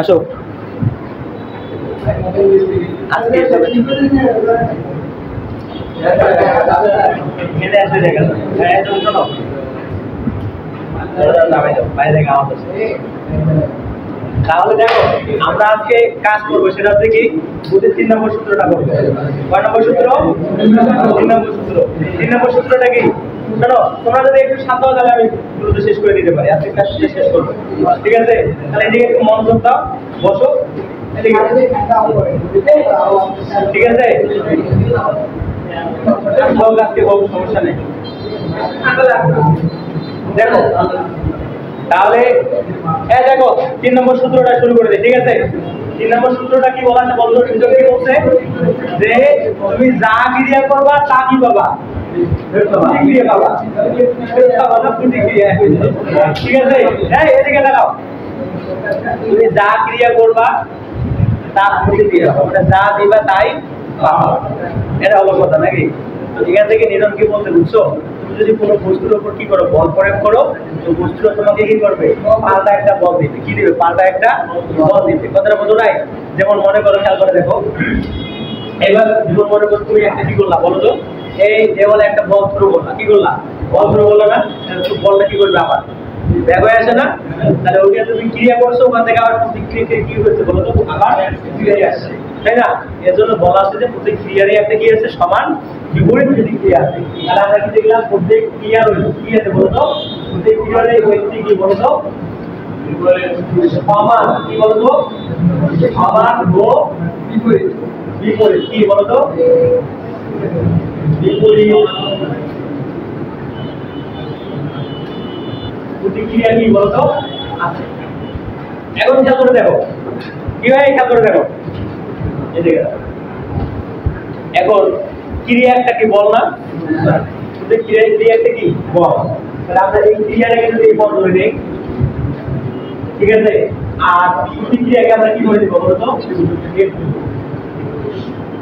আসো আজকে চলো তাহলে দেখো আমরা আজকে কাজ করবো, সেটা হচ্ছে কি বুদ্ধির 3 নম্বর সূত্রটা করবো। কয় নম্বর সূত্র? 3 নম্বর সূত্র। 3 নম্বর সূত্রটা কি? শোনো, তোমরা যদি একটু শান্ত হও তাহলে আমি দ্রুত শেষ করে দিতে পারি। আজকে কাজটা শেষ করবো, ঠিক আছে? তাহলে এদিকে একটু মনোযোগ দাও, বসো এদিকে, ঠিক আছে? আজকে বহু সমস্যা নেই। দেখো তাহলে দেখো 3 নম্বর সূত্রটা শুরু করে দিই, ঠিক আছে? 3 নম্বর সূত্রটা কি বলা আছে বন্ধু? কি বলছে যে তুমি যা ক্রিয়া করবা তা কি পাবা? প্রতিক্রিয়া পাবা। প্রতিক্রিয়া, ঠিক আছে? এদিকে দেখাও, তুমি যা ক্রিয়া করবা তা প্রতিক্রিয়া পাবা, মানে যা দিবা তাই পাবা। এটা হলো কথা নাকি? এখান থেকে নিয়ম কি বলতে বুঝছো? যদি কোনো বস্তুর উপর কি করো, বল প্রয়োগ করো, তো বস্তুটা তোমাকে কি করবে? পাল্টা একটা বল দিবে। কি দিবে? পাল্টা একটা বল দিবে। কথাটা বোঝো নাই? যেমন মনে করো, খেয়াল করে দেখো, এবার যেমন মনে করো তুমি একটা কি করলা বলো তো, এই দেওয়ালে একটা বল থ্রো করলা, কি করলা? বল থ্রো করলা না? বলটা কি করবে? আবার ব্যাগ হয়ে আসে না? তাহলে ওইটা তুমি ক্রিয়া করছো, ওখান থেকে আবার প্রতিক্রিয়া কি হচ্ছে বলো তো? আবার ফিরে আসছে, তাই না? এর জন্য বলা আছে যে প্রত্যেক ক্রিয়ারই একটা কি আছে? সমান বিপরীত প্রতিক্রিয়া আছে। তাহলে আমরা কি দেখলাম? প্রত্যেক ক্রিয়ার কি আছে বলো তো? প্রত্যেক ক্রিয়ার ওই কি বলো তো? সমান কি বলো তো? সমান ও বিপরীত। বিপরীত কি বলো তো? বিপরীত প্রতিক্রিয়া কি বলতো আছে। এখন খেয়াল করে দেখো, কি হয়? খেয়াল করে দেখো, এদিকে এখন ক্রিয়া একটা কি বল না? ক্রিয়া একটা কি বল। তাহলে আমরা এই ক্রিয়াটাকে যদি এই বল ধরে নিই, ঠিক আছে? আর প্রতিক্রিয়াকে আমরা কি করে দিব বলতো?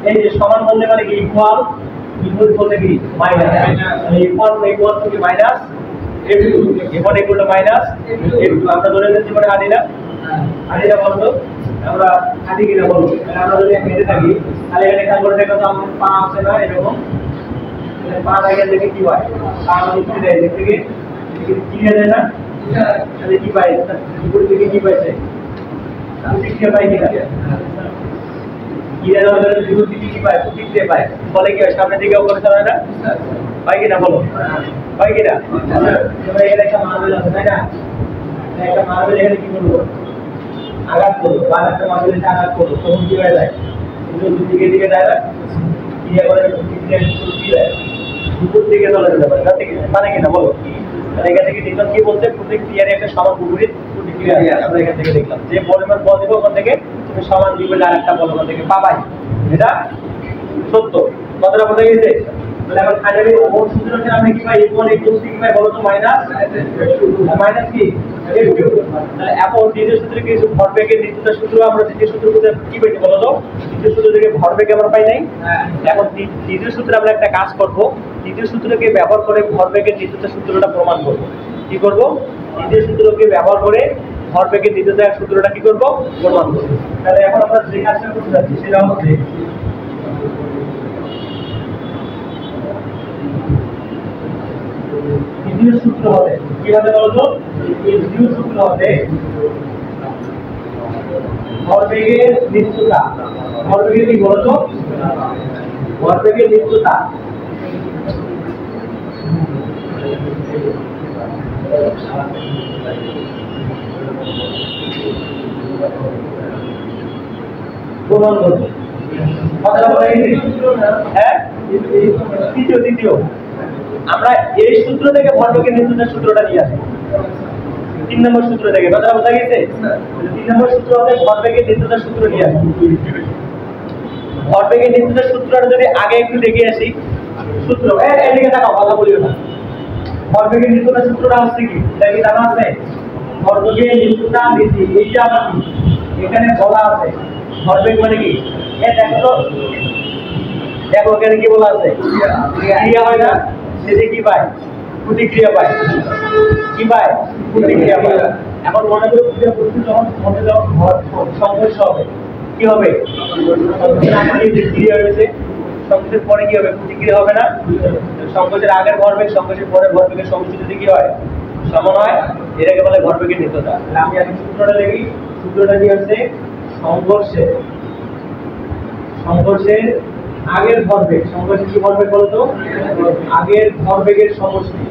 এই যে সমান বলতে পারে কি ইকুয়াল, বিপরীত বলতে কি মাইনাস। ইকুয়াল থেকে মাইনাস f2, এখন এগুলো মাইনাস f2। আমরা ধরে নিচ্ছি মানে আদিনা, আদিনা বলতো আমরা আদি কিনা বলবো। আমরা যদি হেঁটে থাকি তাহলে এখানে খেয়াল করে দেখো তো, আমাদের পা আছে না এরকম, পা জায়গা থেকে কি হয়? পা উঠতে দেয়, দিক থেকে ক্রিয়া দেয় না? তাহলে কি পাই? উপর থেকে কি পাইছে? প্রতিক্রিয়া পাই কিনা? ক্রিয়া দেওয়ার জন্য বিপরীত দিকে কি পায়? প্রতিক্রিয়া পায়। ফলে কি হয়? সামনের দিকে উপরে চলে না? পাই কিনা বলো? পাই কিনা? এবার এখানে একটা মার্বেল আছে, তাই না? একটা মার্বেল এখানে কি করবো? আঘাত করবো, বা একটা মার্বেল আঘাত করবো, তখন কি হয়ে যায়? দিকে দিকে যায় না? ক্রিয়া করে প্রতিক্রিয়া কি দেয়? বিপরীত দিকে চলে যেতে পারে, মানে কিনা বলো? এখান থেকে দেখলাম কি বলছে? প্রতিক্রিয়ার একটা সমান বিপরীত প্রতিক্রিয়া আমরা এখান থেকে দেখলাম। যে পরিমাণ বল দেবো ওখান থেকে তুমি সমান বিপরীত আর একটা বল ওখান থেকে পাবাই। এটা সত্য। কথাটা বোঝা গেছে? তাহলে এখন ফাইনালি ওর সূত্রটা আমরা কি পাই? ইকুয়াল ইকুয়াল কি পাই বলো তো? মাইনাস মাইনাস কি f2। তাহলে এখন দ্বিতীয় সূত্রে কি? ভরবেগের দ্বিতীয় সূত্র আমরা দ্বিতীয় সূত্র বলতে কি পাইছি বলো তো? দ্বিতীয় সূত্র থেকে ভরবেগ আমরা পাই নাই? এখন দ্বিতীয় সূত্রে আমরা একটা কাজ করব, দ্বিতীয় সূত্রকে ব্যবহার করে ভরবেগের দ্বিতীয় সূত্রটা প্রমাণ করব। কি করব? দ্বিতীয় সূত্রকে ব্যবহার করে ভরবেগের দ্বিতীয় সূত্রটা কি করব? প্রমাণ করব। তাহলে এখন আমরা যে কাজটা করতে যাচ্ছি সেটা হচ্ছে দ্বিতীয় সূত্র হবে কিভাবে বলতো? দ্বিতীয় সূত্র হবে ভরবেগের নিত্যতা। ভরবেগের কি বলতো? ভরবেগের নিত্যতা। প্রমাণ করবো। কথাটা বলে হ্যাঁ, দ্বিতীয় আমরা এই সূত্র থেকে ভরবেগের নিত্যতার সূত্রটা নিয়ে আসি। 3 নম্বর সূত্র থেকে। কথাটা বোঝা গেছে? 3 নম্বর সূত্র হবে ভরবেগের নিত্যতার সূত্র নিয়ে আসি। ভরবেগের নিত্যতার সূত্রটা যদি আগে একটু দেখে আসি, সূত্র এদিকে তাকাও, কথা বলিও না। ভরবেগের নিত্যতার সূত্রটা হচ্ছে কি? এটা কি জানা আছে? ভরবেগের নিত্যতা নীতি, এইটা আবার কি এখানে বলা আছে? ভরবেগ মানে কি? দেখো তো, দেখো এখানে কি বলা আছে? ক্রিয়া হয় না? সেটা কি পায়? প্রতিক্রিয়া পায়। কি পায়? প্রতিক্রিয়া পায়। এখন মনে করি দুটো বস্তু যখন মধ্যে যখন সংঘর্ষ হবে কি হবে? ক্রিয়া হয়েছে, সংঘর্ষের পরে কি হবে? প্রতিক্রিয়া হবে না? সংঘর্ষের আগের ভরবেগ সংঘর্ষের পরে ভরবেগের সমষ্টি যদি কি হয়? সমান হয়, এটাকে বলে ভরবেগের নিত্যতা। আমি আগে সূত্রটা লিখি। সূত্রটা কি হচ্ছে? সংঘর্ষের আগের ভরবেগ, সংঘর্ষের কি ভরবেগ বলতো? আগের ভরবেগের সমষ্টি,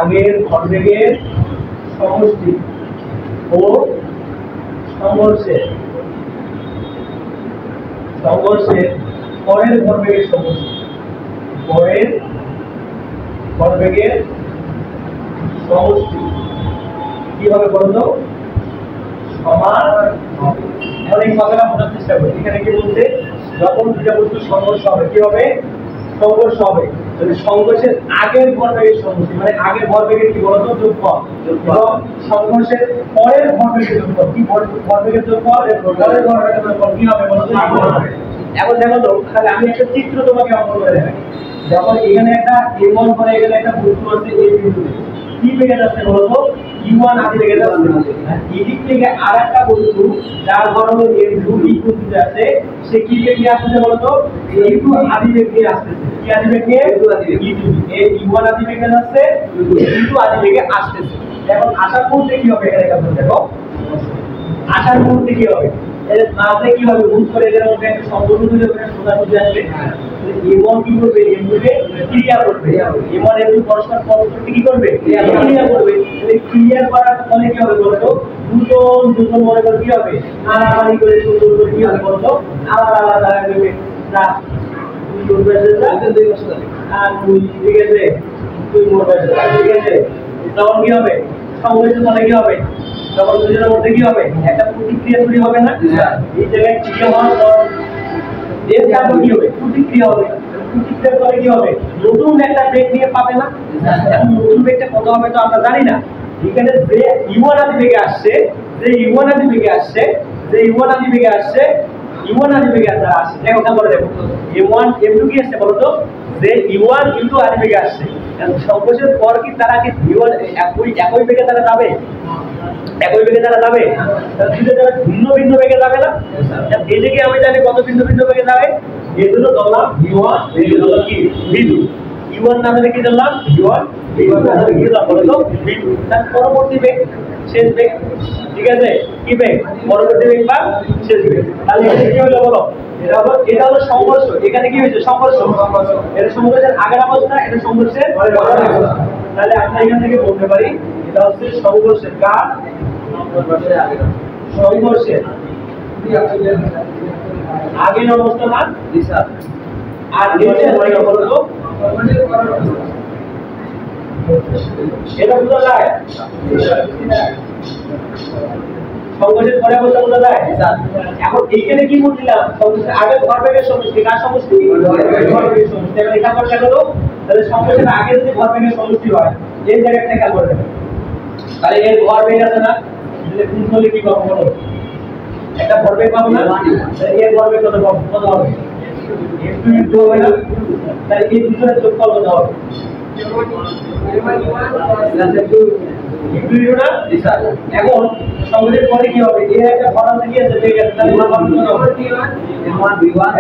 আগের ভরবেগের সমষ্টি ও সংঘর্ষের পরের ভরবেগের সমষ্টি, পরের ভরবেগের সমষ্টি কি হবে বলতো? সমান হবে। এখন এই কথাটা বোঝার চেষ্টা করি। এখানে কি বলছে? যখন দুটো বস্তু সংঘর্ষ হবে কি হবে? সংঘর্ষ হবে। যদি সংঘর্ষের আগের ভরবেগের সমষ্টি, মানে আগের ভরবেগের কি বলতো? যোগফল। এবং সংঘর্ষের পরের ভরবেগের যোগফল কি? ভরবেগের যোগফল, পরের ভরবেগের যোগফল কি হবে বলতো? এখন দেখো তো, তাহলে আমি একটা চিত্র তোমাকে অঙ্কন করে দেখাই। যখন এখানে একটা a1 পরে এখানে একটা বস্তু আছে a বিন্দুতে, কি বেগে যাচ্ছে বলতো? u1 আদি বেগে যাচ্ছে। এদিক থেকে আরেকটা বস্তু যার ভর হলো m2 বিন্দুতে আছে, সে কি বেগে আসছে বলতো? m2 আদি বেগে আসছে। কি আদি বেগে? u1 আদি বেগে যাচ্ছে, m2 আদি বেগে আসছে। এখন আসার মুহূর্তে কি হবে? এখানে দেখো, আসার মুহূর্তে কি হবে? এর মাঝে কি হবে? গুণ করে এর মধ্যে একটা সম্পর্ক তৈরি হবে, সোজাসুজি আসবে। m1 কি করবে? m2 কে ক্রিয়া করবে। m1 m2 পরস্পর পরস্পর কি করবে? ক্রিয়া করবে। এই ক্রিয়া করার ফলে কি হবে বলতো? দুজন মনে করে কি হবে? মারামারি করে সুন্দর করে কি হবে বলতো? আলাদা আলাদা হবে না, তুই করবে সেটা দুই বছর আর তুই, ঠিক আছে, তুই করবে সেটা, ঠিক আছে। তখন কি হবে? সংঘর্ষ মানে কি হবে? তখন দুজনের মধ্যে কি হবে? একটা প্রতিক্রিয়া তৈরি হবে না? এই জায়গায় ক্রিয়া হওয়ার পর এর তারপর কি হবে? প্রতিক্রিয়া হবে। প্রতিক্রিয়ার পরে কি হবে? নতুন একটা বেগ নিয়ে পাবে না? এখন নতুন বেগটা কত হবে তো আমরা জানি না। এখানে যে u1 আদি বেগে আসছে, যে u1 আদি বেগে আসছে, যে u1 আদি বেগে আসছে, u1 আদি বেগে আসছে, দেখো কেমন করে দেখো, m1 m2 কি আসছে বলো তো? যে u1 m2 আদি বেগে আসছে। সংঘর্ষের পর কি তারা কি একই বেগে তারা যাবে? একই বেগে তারা যাবে? দুটো তারা ভিন্ন ভিন্ন বেগে যাবে না? এদিকে আমি জানি কত ভিন্ন ভিন্ন বেগে যাবে। এর জন্য ধরলাম v1, এর জন্য কি v2। u1 নামে কি ধরলাম? v1, v1 নামে কি ধরলাম বলো তো? v2। তার পরবর্তী বেগ, শেষ বেগ, ঠিক আছে? কি বেগ? পরবর্তী বেগ বা শেষ বেগ। তাহলে এটা কি হলো বলো? এটা হলো সংঘর্ষ। এখানে কি হয়েছে? সংঘর্ষ। এটা সংঘর্ষের আগের অবস্থা, এটা সংঘর্ষের পরের অবস্থা। তাহলে আমরা এখান থেকে বলতে পারি এটা হচ্ছে সংঘর্ষের কার? সংঘর্ষের আগের অবস্থা না? আর নিচের অবস্থা বলতো? এটা বোঝা যায়? সংঘর্ষের পরে অবস্থা বোঝা যায়? এখন এইখানে কি বলছিলাম? সংঘর্ষের আগে ভরবেগের সমষ্টি, কার সমষ্টি? ভরবেগের সমষ্টি। এবার এটা করে দেখো তো, তাহলে সংঘর্ষের আগে যদি ভরবেগের সমষ্টি হয়, এই জায়গাটা খেয়াল করে দেখো, তাহলে এর ভরবেগ আছে না? তাহলে গুণ করলে কি পাবো বলো? একটা ভরবেগ পাবো না? এর ভরবেগ কত হবে? m2 হবে না? তাহলে এই দুটোর যোগফল কত হবে? এখন সংঘর্ষের পরে কি হবে? এর একটা ভর আছে, কি আছে? বেগ আছে। তাহলে ভর কত হবে?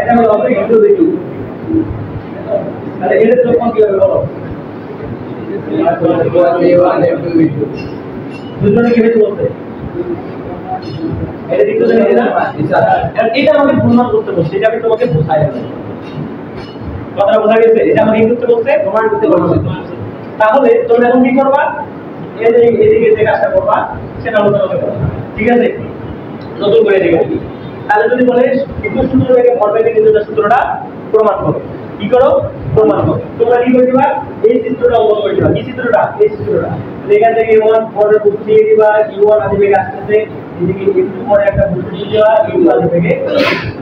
এটা হবে m2 v2। তাহলে এর যোগফল কি হবে বলো? দুজনে কি হয়েছে বলতে? এটা দেখতে জানি না? এটা আমাকে প্রমাণ করতে বলছে, এটা আমি তোমাকে বোঝাই দেব। কথাটা বোঝা গেছে? এটা আমাকে কি করতে বলছে? প্রমাণ করতে বলছে। তাহলে তোমরা এখন কি করবা? এদিকে যে কাজটা করবা সেটা আলোচনা করবা, ঠিক আছে? নতুন করে দেখো। তাহলে যদি বলে কিন্তু সূত্র থেকে ভরবেগের নিত্যতা সূত্রটা প্রমাণ করো, কি করো? প্রমাণ করো। তোমরা কি করে দিবা? এই চিত্রটা অঙ্কন করে দিবা। কি চিত্রটা? এই চিত্রটা। এখান থেকে u1 পরের বস্তু দিয়ে দিবা, u1 আদি বেগে আসতেছে, এদিকে m2 পরে একটা বস্তু দিয়ে দিবা, u2 আদি বেগে,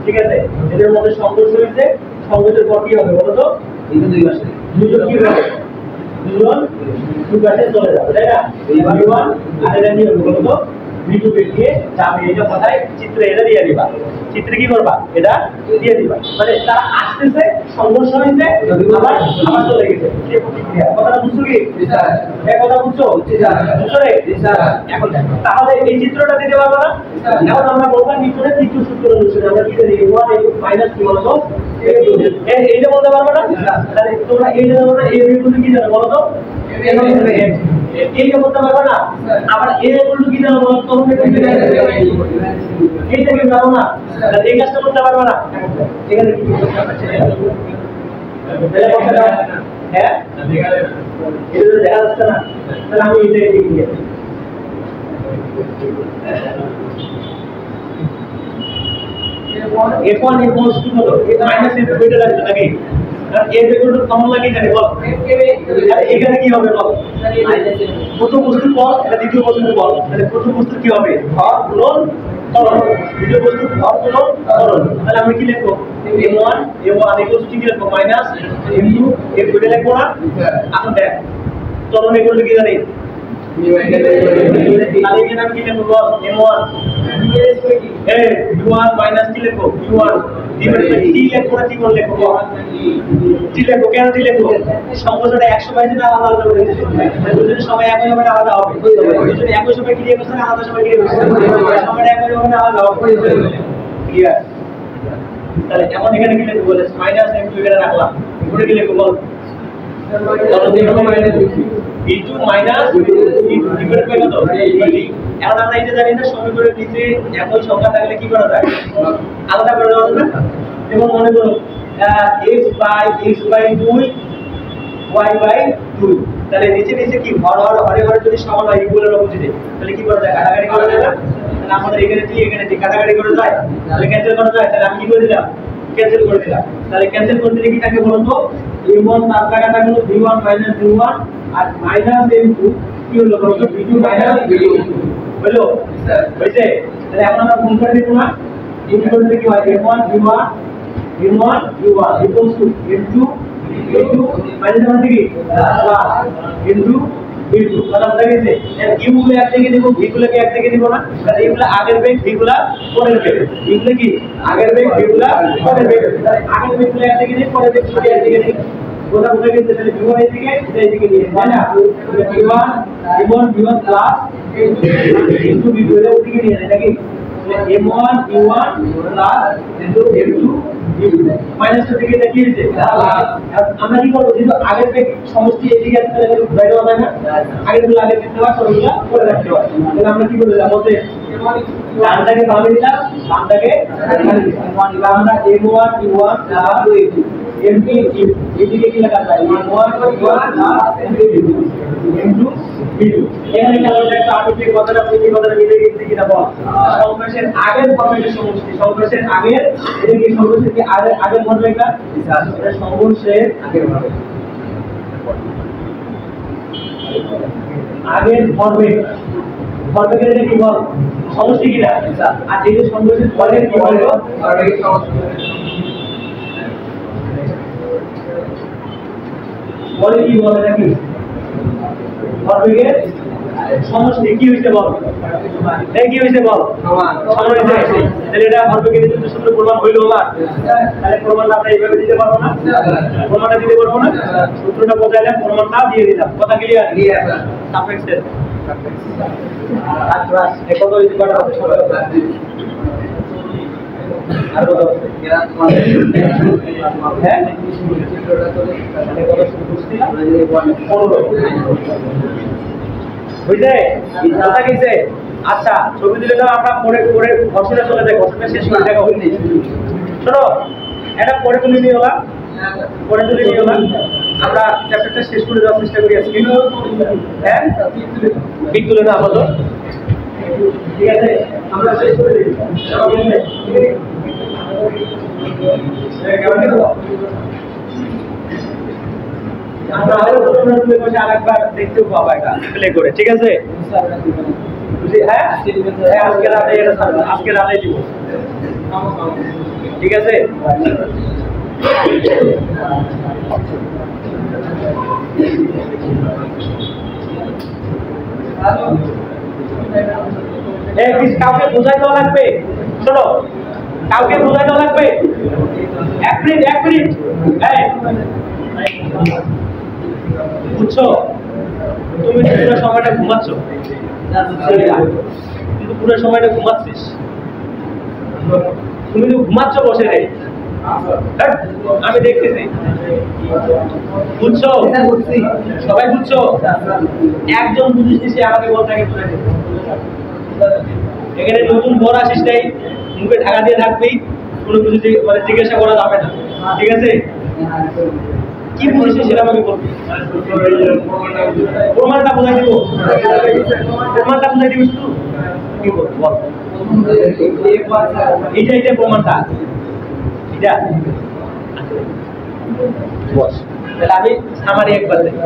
ঠিক আছে? এদের মধ্যে সংঘর্ষ হয়েছে, সংঘর্ষের পর কি হবে বলো তো? এই দুই পাশে দুজন কি হবে? দুজন দুই পাশে চলে যাবে, তাই না? u1 আর এটা কি হবে বলো তো? V2 কে দিয়ে যাবে এটা কথায় চিত্রে এটা দিয়ে দিবা চিত্রে কি করবা এটা দিয়ে দিবা মানে তারা আসতেছে সংঘর্ষ হইছে আবার আবার চলে গেছে এই প্রতিক্রিয়া কথাটা বুঝছো কি স্যার এই কথা বুঝছো স্যার বুঝছো রে স্যার এখন তাহলে এই চিত্রটা দিতে পারবো না এখন আমরা বলবো নিউটনের তৃতীয় সূত্র অনুসারে আমরা কি জানি 1 মাইনাস কি বলতো এইটা বলতে পারবো না তাহলে তোমরা এইটা জানো না এই বিন্দুটা কি জানো বলো তো এইটা বলতে পারবো না আবার এই বিন্দু কি জানো বলো তোমরা এইটা কি জানো না তাহলে এই কাজটা করতে পারবো না এখানে কি তাহলে বলতে দাও হ্যাঁ এটা দেখা যাচ্ছে না তাহলে আমি এইটা লিখে দিই F1 equals to হলো minus f বেটা লাগবে নাকি কারণ f equal to কমন লাগে জানি বল এখানে কি হবে বল প্রথম বস্তুর বল এটা দ্বিতীয় বস্তুর বল তাহলে প্রথম বস্তুর কি হবে ভর গুণন ত্বরণ দ্বিতীয় বস্তুর ভর গুণন ত্বরণ তাহলে আমরা কি লিখব m1 equals to কি লিখব minus m2 f বেটা লিখব না এখন দেখ ত্বরণ equal to কি জানি তাহলে এখানে আমি কি লিখব m1 u1 minus কি লিখব u1 ডিভাইডেড বাই t লিখব না কি বল লিখব t লিখব কেন t লিখব সংখ্যাটা 100 বাইরে না আলাদা আলাদা করে দিতে মানে দুজনের সময় একই হবে আলাদা হবে দুজনে একই সময় ক্রিয়া করছে না আলাদা সময় ক্রিয়া করছে সময়টা একই হবে না আলাদা হবে ক্লিয়ার তাহলে এখন এখানে কি লিখব বলে মাইনাস m2 এখানে রাখলাম উপরে কি লিখব বল তাহলে দেখো minus v2 minus divided by কত এখন আমরা এটা জানি না সমীকরণের নিচে একই সংখ্যা থাকলে কি করা যায় আলাদা করে দেওয়া যাবে যেমন মনে করো x বাই 2 y বাই 2 তাহলে নিচে নিচে কি হরে যদি সমান হয় ইকুয়ালের অপোজিটে তাহলে কি করা যায় কাটাকাটি করা যায় না তাহলে আমাদের এখানে কি কাটাকাটি করা যায় তাহলে ক্যান্সেল করা যায় তাহলে আমি কি করে দিলাম ক্যান্সেল করে দিলাম তাহলে ক্যান্সেল করতে কি থাকে বলুন তো m1 তার জায়গাটা হলো v1 minus v1 আর মাইনাস m2 কি হলো বলতো v2 minus v2 হলো হইছে তাহলে এখন আমরা গুণ করে দেব না গুণ করলে কি হয় m1 v1 v1 v1 equals to m2 v2 minus আমাদের কি প্লাস m2 v2 কথা বুঝা গেছে এর u গুলো এক থেকে দেব v গুলো কি এক থেকে দেব না তাহলে এগুলো আগের বেগ v গুলো পরের বেগ এগুলো কি আগের বেগ v গুলো পরের বেগ তাহলে আগের বেগ গুলো এক থেকে দেব পরের বেগ গুলো এক থেকে দেব কথা বুঝা গেছে তাহলে v1 এই দিকে এটা এই দিকে নিয়ে তাই না v1 প্লাস m2 v2 এর ওদিকে নিয়ে যায় নাকি m1 v1 plus m2 minus two থেকে এটা কি হইছে আমরা কি করব যেহেতু আগের বেগ সমষ্টি এদিকে আছে তাহলে বাইরে হবে না আগের গুলো আগে দিতে হবে সবগুলো পরে রাখতে হবে তাহলে আমরা কি করব বলতে ডানটাকে বামে দিলাম বামটাকে আমরা m1 v1 প্লাস m2 এদিকে কি লেখা যায় m1 v1 plus m2 v2 এখানে কারণটা একটা আপেক্ষিক কথাটা প্রতি কথাটা মিলে গেছে কিনা বল সংকোচের আগের ফরম্যাটের সমষ্টি সংকোচের আগের এটা কি সংকোচের কি আগের মডেল এটা সংকোচের আগের ফরম্যাট ফরম্যাটের এটা কি বল সমষ্টি কিনা আর এই যে সংকোচের পরের কি বল ফরম্যাটের সমষ্টি পরে কি বলে নাকি ফরম্যাটের সমষ্টি কি হইছে বল এই কি হইছে বল সমান হইছে তাহলে এটা ফরম্যাটের যদি সূত্র প্রমাণ হইলো না তাহলে প্রমাণটা আমরা এইভাবে দিতে পারবো না প্রমাণটা দিতে পারবো না সূত্রটা বোঝাইলে প্রমাণটা দিয়ে দিলাম কথা ক্লিয়ার সাবজেক্টের আচ্ছা এই কত হইছে কত আর কত হ্যাঁ চিত্রটা তো কত বুঝছিলাম 15 বুঝলে কথা কিছে আচ্ছা ছবি দিলে দাও আমরা পরে পরে ঘষিটা চলে যায় ঘষিটা শেষ করে দেখা হইনি শোনো এটা পরে তুলে নিও না পরে তুলে নিও না আমরা চ্যাপ্টারটা শেষ করে দেওয়ার চেষ্টা করি আজকে হ্যাঁ ঠিক তুলে না আপাতত ঠিক আছে আমরা শেষ করে দিই আমরা আরো প্রশ্ন তুলে বসে আরেকবার দেখতেও পাবো এটা প্লে করে ঠিক আছে হ্যাঁ আজকে রাতে এটা আজকে রাতে দিব ঠিক আছে কাউকে বোঝাই দেওয়া লাগবে, শোনো কাউকে বোঝাই দেওয়া লাগবে। এক মিনিট বুঝছো, তুমি পুরো সময়টা ঘুমাচ্ছ, কিন্তু পুরো সময়টা ঘুমাচ্ছিস, তুমি তো ঘুমাচ্ছ বসে নেই, আমি দেখতেছি। বুঝছো? সবাই বুঝছো? একজন বুঝিস সে আমাকে বলতে আগে বুঝাই দেবে। এখানে নতুন বর আসিস নাই, মুখে ঢাকা দিয়ে থাকবি, কোনো কিছু মানে জিজ্ঞাসা করা যাবে না, ঠিক আছে? কি বুঝিস সেটা আমাকে বলবি, প্রমাণটা বোঝাই দিব, প্রমাণটা বোঝাই দিবি শুধু। কি বল বল, এইটা প্রমাণটা, এটা বস। তাহলে আমি সামারি একবার দেখি,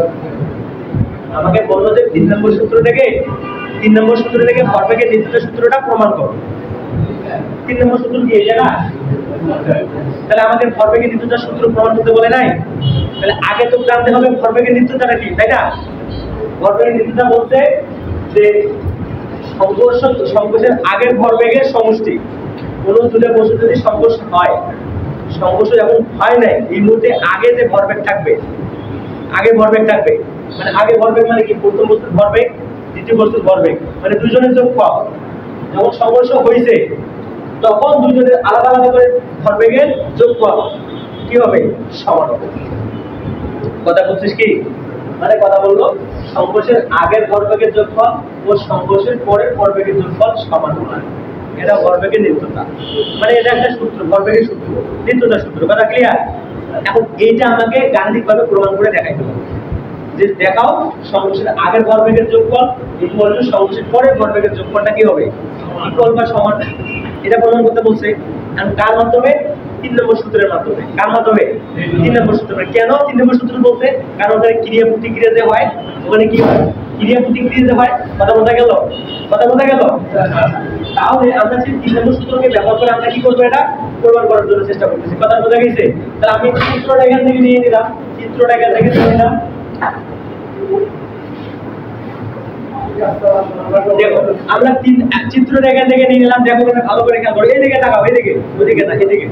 আমাকে বললো যে 3 নম্বর সূত্র থেকে ভরবেগের নিত্যতা সূত্রটা প্রমাণ করো। 3 নম্বর সূত্র কি এটা না? তাহলে আমাদের ভরবেগের নিত্যতা সূত্র প্রমাণ করতে বলে নাই, তাহলে আগে তো জানতে হবে ভরবেগের নিত্যতাটা কি, তাই না? ভরবেগের নিত্যতা বলতে যে সংঘর্ষের আগের ভরবেগের সমষ্টি। কোন দুটো বস্তু যদি সংঘর্ষ হয়, সংঘর্ষ যখন হয় নাই, এই মুহূর্তে আগে যে ভরবেগ থাকবে, মানে আগে ভরবেগ মানে কি? প্রথম বস্তুর ভরবেগ, দ্বিতীয় বস্তুর ভরবেগ, মানে দুজনের যোগফল। যখন সংঘর্ষ হয়েছে তখন দুজনের আলাদা আলাদা করে ভরবেগের যোগফল কি হবে? সমান হবে। কথা বুঝছিস কি? মানে কথা বললো সংঘর্ষের আগের ভরবেগের যোগফল ও সংঘর্ষের পরের ভরবেগের যোগফল সমান হয়, এটা ভরবেগের নিত্যতা। মানে এটা একটা সূত্র, ভরবেগের সূত্র, নিত্যতা সূত্র। কথা ক্লিয়ার? এখন এইটা আমাকে গাণিতিকভাবে প্রমাণ করে দেখাইতে হবে, যে দেখাও সংঘর্ষের আগের ভরবেগের যোগফল ইকুয়াল টু সংঘর্ষের পরের ভরবেগের যোগফলটা কি হবে? ইকুয়াল বা সমান। এটা প্রমাণ করতে বলছে। কার মাধ্যমে? 3 নম্বর সূত্রের মাধ্যমে। কার মাধ্যমে? 3 নম্বর সূত্র। কেন 3 নম্বর সূত্র বলতে? কারণ ওখানে ক্রিয়া প্রতিক্রিয়া যে হয়, ওখানে কি হয়? ক্রিয়া প্রতিক্রিয়া যে হয়। কথা বোঝা গেল? তাহলে আমরা যে 3 নম্বর সূত্রকে ব্যবহার করে আমরা কি করবো? এটা প্রমাণ করার জন্য চেষ্টা করতেছি। কথা বোঝা গেছে? তাহলে আমি চিত্রটা এখান থেকে নিয়ে নিলাম, দেখো আমরা চিত্রটা এখান থেকে নিয়ে নিলাম। দেখো ভালো করে খেয়াল করো, এইদিকে তাকাও, ওইদিকে না, এদিকে।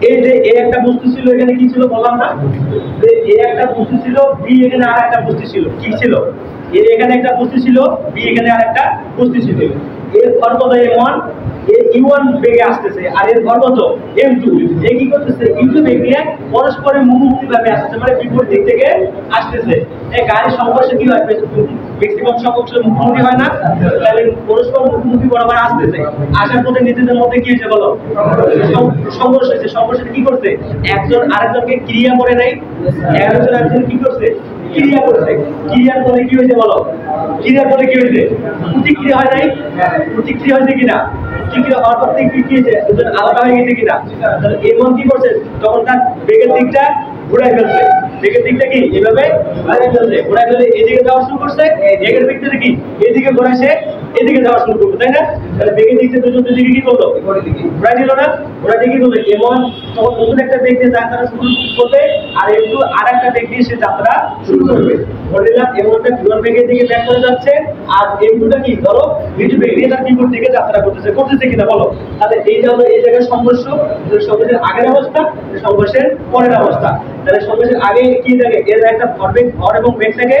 এই যে এ একটা বস্তু ছিল, এখানে কি ছিল বললাম না? যে এ একটা বস্তু ছিল, বি এখানে আর একটা বস্তু ছিল। কি ছিল? এ এখানে একটা বস্তু ছিল, বি এখানে আর একটা বস্তু ছিল। এর ভর কত? m1, u1 বেগে আসতেছে, আর এর ভর কত? m2। এ কি করতেছে? u2 বেগে পরস্পরের মুখোমুখি ভাবে আসতেছে, মানে বিপরীত দিক থেকে আসতেছে। এই গাড়ির সংঘর্ষে কি হয়? ম্যাক্সিমাম সংঘর্ষে মুখোমুখি হয় না? তাহলে পরস্পর মুখোমুখি বরাবর আসতেছে। আসার পথে নিজেদের মধ্যে কি হয়েছে বলো? সংঘর্ষ হয়েছে। সংঘর্ষে কি করছে? একজন আরেকজনকে ক্রিয়া করে নাই, একজন আরেকজন কি করছে? ক্রিয়া করছে। ক্রিয়ার ফলে কি হয়েছে বলো? ক্রিয়ার ফলে কি হয়েছে? প্রতিক্রিয়া হয় নাই? প্রতিক্রিয়া হয়েছে কিনা? প্রতিক্রিয়া হওয়ার পর থেকে কি হয়েছে? দুজন আলাদা হয়ে গেছে কিনা? তাহলে এমন কি করছে? তখন তার বেগের দিকটা ঘুরাই ফেলছে। বেগের দিকটা কি এভাবে ঘুরাই ফেলে এদিকে যাওয়া শুরু করছে। বেগের দিকটা কি এদিকে ঘোরাইছে, এদিকে যাওয়া শুরু করবে, তাই না? তাহলে বেগের দিকটা দুজন দুদিকে কি করলো? ঘুরাই দিল না? ঘুরাই দিয়ে কি করলো? এমন তখন নতুন একটা বেগ দিয়ে যাত্রা শুরু করবে, আর একটু আর একটা বেগ দিয়ে সে যাত্রা শুরু করবে। ধরে নিলাম এমনটা ঘুরার বেগের দিকে ব্যাক করে যাচ্ছে, আর এমটা কি ধরো ভিডিও বেগ দিয়ে তার বিপরীত দিকে যাত্রা করতেছে কিনা বলো? তাহলে এইটা হলো এই জায়গায় সংঘর্ষ, সংঘর্ষের আগের অবস্থা, সংঘর্ষের পরের অবস্থা। তাহলে সংঘর্ষের আগে কি থাকে? এর একটা ভর এবং বেগ থাকে,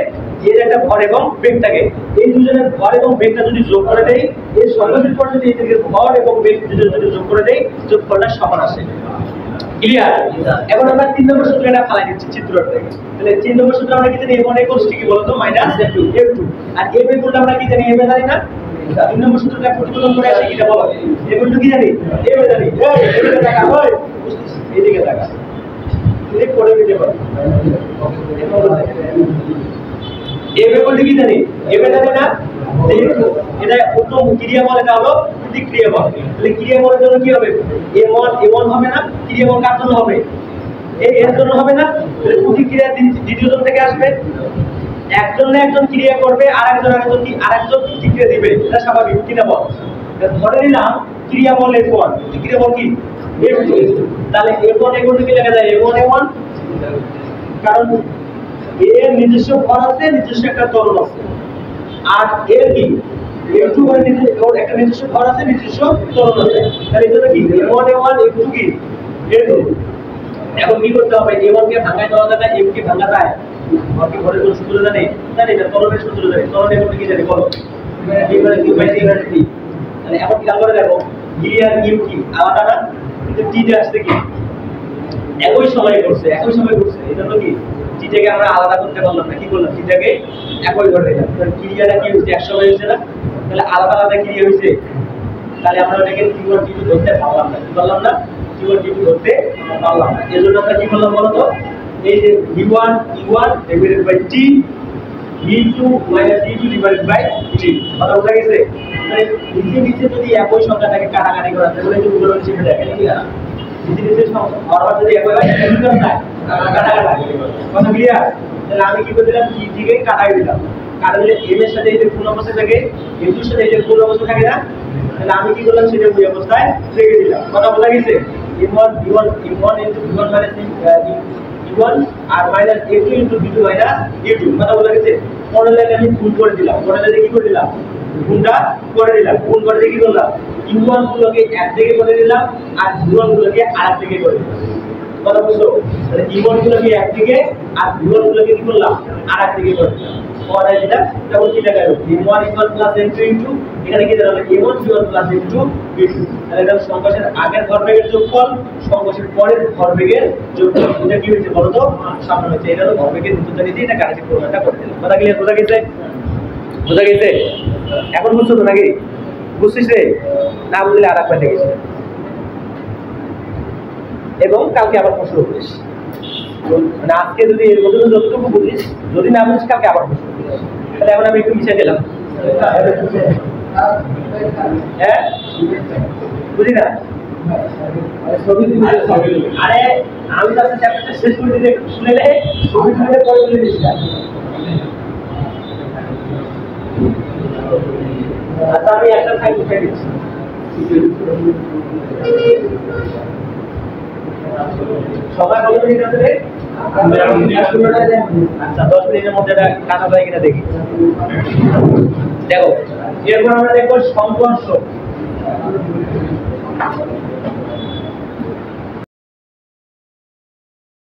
এর একটা ভর এবং বেগ থাকে। এই দুজনের ভর এবং বেগটা যদি যোগ করে দেই, এই সংঘর্ষের পর যদি এদের ভর এবং বেগ দুজনে যদি যোগ করে দেই, যোগফলটা সমান আসে। ক্লিয়ার? এখন আমরা 3 নম্বর সূত্রটা ফেলাই দিচ্ছি চিত্রটা থেকে। তাহলে 3 নম্বর সূত্র আমরা কি জানি? m1 কি বলতো? -f2। আর f এর আমরা কি জানি? m এ জানি না? 3 নম্বর সূত্রটা প্রতিপাদন করে আসি কিটা বলো? f কি জানি? m এ জানি। এদিকে তাকা, এদিকে তাকা, এই পড়ে দিতে পারো। এ কি জানি? এ জানি না? এটা প্রথম ক্রিয়া বলে, এটা হলো প্রতিক্রিয়া বল। তাহলে ক্রিয়া বলের জন্য কি হবে? a1 হবে না? ক্রিয়া বল কার জন্য হবে? এর জন্য হবে না? তাহলে প্রতিক্রিয়া দ্বিতীয় জন থেকে আসবে। একজন না একজন ক্রিয়া করবে, আরেকজন প্রতিক্রিয়া দিবে, এটা স্বাভাবিক। কিনা বল? ধরে নিলাম ক্রিয়া বল f1, প্রতিক্রিয়া বল কি f2। তাহলে f1 কি লেখা যায়? a1 কারণ এর নিজস্ব ভর আছে, নিজস্ব একটা ত্বরণ আছে। আর এর কি M2 মানে ওর একটা নিজস্ব ভর আছে, নিজস্ব ত্বরণ আছে। তাহলে এটা কি M1 M2 কি M2। এখন কি করতে হবে, M1 কে ভাঙায় দেওয়া যায় না, M কে ভাঙা যায়? বাকি ভরের কোন সূত্র জানে? জানি না, ত্বরণের সূত্র জানি। ত্বরণের মধ্যে কি জানি বলো? T/T। তাহলে এখন খেয়াল করে দেখো, V আর U কি আলাদা না? কিন্তু T তে আসছে কি একই সময় করছে, একই সময় করছে। এটা তো কি T টাকে আমরা আলাদা করতে পারলাম না, কি করলাম? T টাকে একই করে দিলাম। তাহলে ক্রিয়াটা কি হচ্ছে? এক সময় হচ্ছে না? তাহলে আলাদা আলাদা ক্রিয়া হয়েছে। তাহলে আমরা এটাকে T1 T2 ধরতে পারলাম না, কি করলাম না? T1 T2 ধরতে পারলাম না। এজন্য আমরা কি করলাম বলো তো? এই যে V1 E1 divided by T, V2 minus E2 divided by T। কথা বুঝা গেছে? মানে নিচে নিচে যদি একই সংখ্যাটাকে কাটাকাটি করা যায় তাহলে কিন্তু উদাহরণ হিসেবে দেখেন ঠিক আছে? নিচে নিচে ফরওয়ার্ড যদি একই হয় তাহলে কি করতে হয়? কাটাকাটি। কথা ক্লিয়ার? তাহলে আমি কি করে দিলাম? T থেকে কাটাই দিলাম। কাটা দিলে M এর সাথে এই যে পূর্ণ অবস্থায় থাকে, M2 এর সাথে এই যে পূর্ণ অবস্থায় থাকে না? তাহলে আমি কি করলাম? সেটা ওই অবস্থায় রেখে দিলাম। কথা বোঝা গেছে? M1 V1 M1 into V1 minus E1 আর minus A2 into V2 minus E2। কথা বোঝা গেছে? পরের লাইনে আমি গুণ করে দিলাম। পরের লাইনে কি করে দিলাম? গুণটা করে দিলাম। গুণ করে দিয়ে কি করলাম? U1 গুলোকে এক দিকে করে দিলাম আর V1 গুলোকে আরেক দিকে করে দিলাম। কথা বুঝছো? তাহলে E1 গুলোকে একদিকে আর V1 গুলোকে কি করলাম? আরেক দিকে করে দিলাম। পরে দিলা তখন কি দেখা গেল? M1 equal plus M2 into এখানে কি দাঁড়ালো? M1 equal plus M2 V2। তাহলে এটা সংকোচের আগের ভরবেগের যোগফল, সংকোচের পরের ভরবেগের যোগফল। এটা কি হয়েছে বলো তো? সমান হয়েছে। এটা হলো ভরবেগের উচ্চতা নিয়ে এটা গাণিতিক প্রমাণটা করে দিলাম। কথা ক্লিয়ার? বোঝা গেছে? বোঝা গেছে? এখন বুঝছো তো নাকি? বুঝছিস রে? না বুঝলে আরেকবার দেখিস। এবং কালকে আবার প্রশ্ন করিস। মানে আজকে যদি এর মধ্যে যতটুকু বুঝিস, যদি না বুঝিস কালকে আবার প্রশ্ন করিস। তাহলে এখন আমি একটু মিশে দিলাম। হ্যাঁ বুঝি না? আরে আমি তো চ্যাপ্টারটা শেষ করে দিলে শুনে নে, ছবি তুলে পরে বলে দিস না। আচ্ছা আমি একটা সাইড উঠে দিচ্ছি। সবাই কত মিনিট আছে? আচ্ছা 10 মিনিটের মধ্যে এটা কাটা যায় কিনা দেখি। দেখো এরপর আমরা দেখবো সংঘর্ষ।